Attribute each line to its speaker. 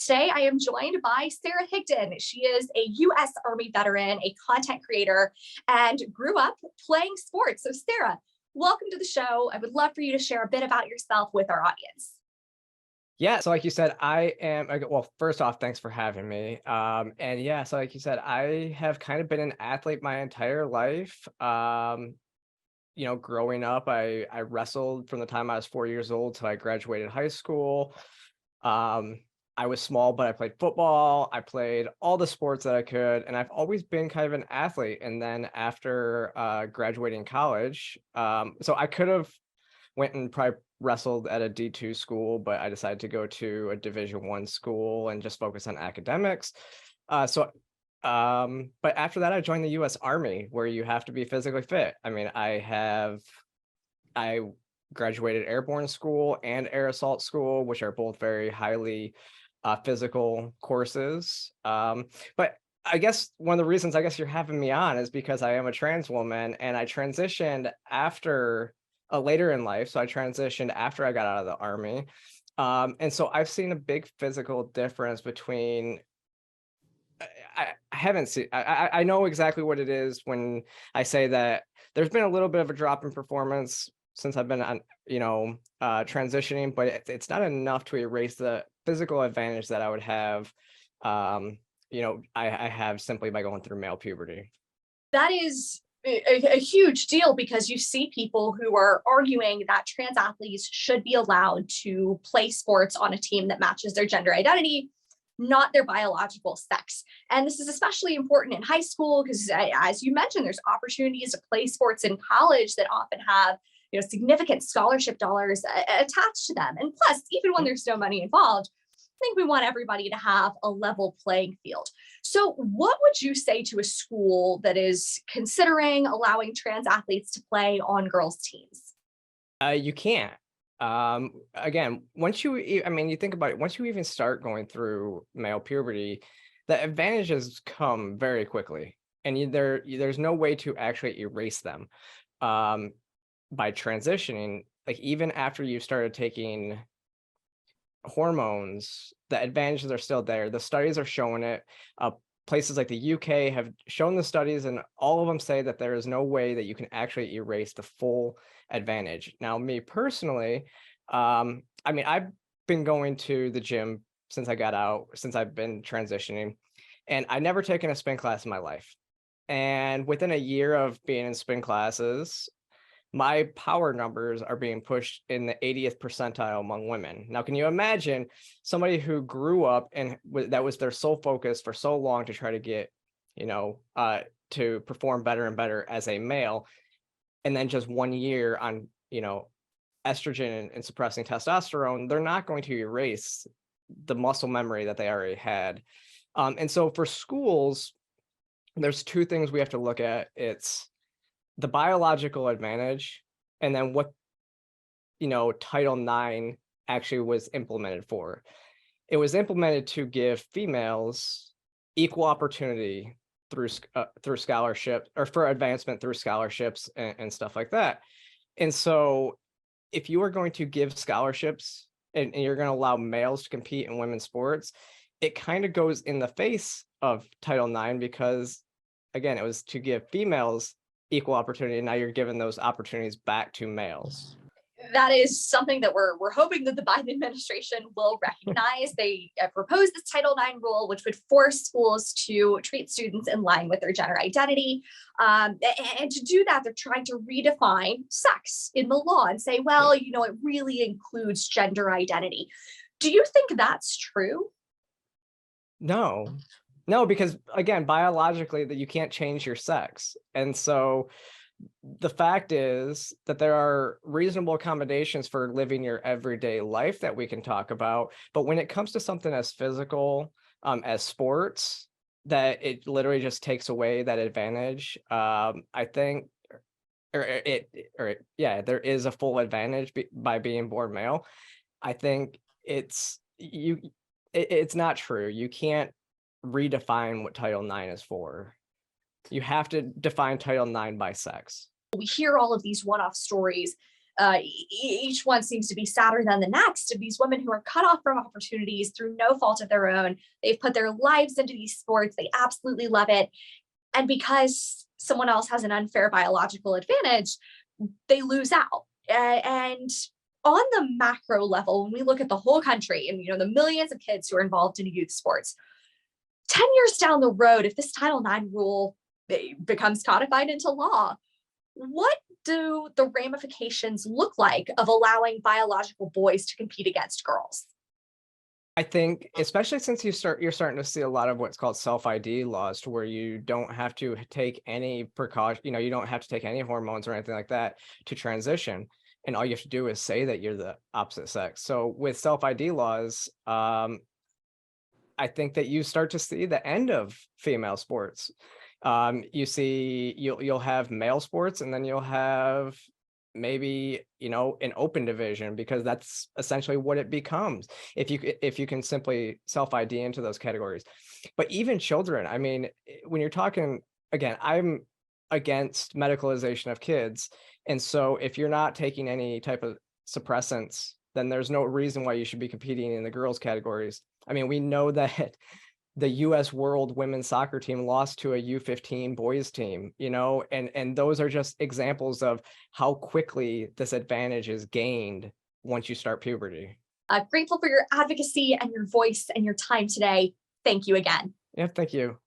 Speaker 1: Today, I am joined by Sara Higdon. She is a U.S. Army veteran, a content creator, and grew up playing sports. So, Sara, welcome to the show. I would love for you to share a bit about yourself with our audience.
Speaker 2: Yeah, so like you said, well, first off, thanks for having me. And yeah, so like you said, I have kind of been an athlete my entire life. Growing up, I wrestled from the time I was 4 years old till I graduated high school. Um, I was small, but I played football. I played all the sports that I could, and I've always been kind of an athlete. And then after graduating college, so I could have went and probably wrestled at a D2 school, but I decided to go to a Division 1 school and just focus on academics. But after that, I joined the U.S. Army, where you have to be physically fit. I mean, I graduated airborne school and air assault school, which are both very highly physical courses. But I guess one of the reasons I guess you're having me on is because I am a trans woman, and I transitioned after later in life. So I transitioned after I got out of the Army. And so I've seen a big physical difference between I haven't seen I know exactly what it is when I say that there's been a little bit of a drop in performance since I've been on, transitioning, but it's not enough to erase the physical advantage that I would have, I have simply by going through male puberty.
Speaker 1: That is a huge deal because you see people who are arguing that trans athletes should be allowed to play sports on a team that matches their gender identity, not their biological sex. And this is especially important in high school because, as you mentioned, there's opportunities to play sports in college that often have significant scholarship dollars attached to them. And plus, even when there's no money involved, I think we want everybody to have a level playing field. So, what would you say to a school that is considering allowing trans athletes to play on girls' teams?
Speaker 2: You can't. Again, you think about it, once you even start going through male puberty, the advantages come very quickly, and there's no way to actually erase them. By transitioning, like even after you started taking hormones, the advantages are still there. The studies are showing it. Places like the UK have shown the studies, and all of them say that there is no way that you can actually erase the full advantage. Now, me personally, I've been going to the gym since I got out, since I've been transitioning, and I never taken a spin class in my life. And within a year of being in spin classes, my power numbers are being pushed in the 80th percentile among women. Now, can you imagine somebody who grew up and that was their sole focus for so long to try to get, to perform better and better as a male, and then just 1 year on, estrogen and suppressing testosterone, they're not going to erase the muscle memory that they already had. And so for schools, there's two things we have to look at. It's the biological advantage, and then what Title IX actually was implemented for. It was implemented to give females equal opportunity through scholarship, or for advancement through scholarships and stuff like that. And so if you are going to give scholarships and you're going to allow males to compete in women's sports, it kind of goes in the face of Title IX, because again, it was to give females equal opportunity, and now you're giving those opportunities back to males.
Speaker 1: That is something that we're hoping that the Biden administration will recognize. They proposed this Title IX rule, which would force schools to treat students in line with their gender identity. And to do that, they're trying to redefine sex in the law and say, well, it really includes gender identity. Do you think that's true?
Speaker 2: No, because again, biologically, that you can't change your sex. And so the fact is that there are reasonable accommodations for living your everyday life that we can talk about. But when it comes to something as physical as sports, that it literally just takes away that advantage. I think, there is a full advantage by being born male. I think it's not true. You can't redefine what Title IX is for. You have to define Title IX by sex.
Speaker 1: We hear all of these one-off stories Each one seems to be sadder than the next, of these women who are cut off from opportunities through no fault of their own. They've put their lives into these sports. They absolutely love it. And because someone else has an unfair biological advantage, they lose out. And on the macro level, when we look at the whole country and the millions of kids who are involved in youth sports, 10 years down the road, if this Title IX rule becomes codified into law, what do the ramifications look like of allowing biological boys to compete against girls?
Speaker 2: I think, especially since you're starting to see a lot of what's called self-ID laws, to where you don't have to take any precaution, you don't have to take any hormones or anything like that to transition. And all you have to do is say that you're the opposite sex. So with self-ID laws, I think that you start to see the end of female sports. You'll have male sports, and then you'll have maybe an open division, because that's essentially what it becomes if you can simply self-ID into those categories. But even children, I mean, when you're talking, again, I'm against medicalization of kids, and so if you're not taking any type of suppressants, then there's no reason why you should be competing in the girls categories. I mean, we know that the US World women's soccer team lost to a U15 boys team, and those are just examples of how quickly this advantage is gained once you start puberty.
Speaker 1: Grateful for your advocacy and your voice and your time today. Thank you again.
Speaker 2: Yeah, thank you.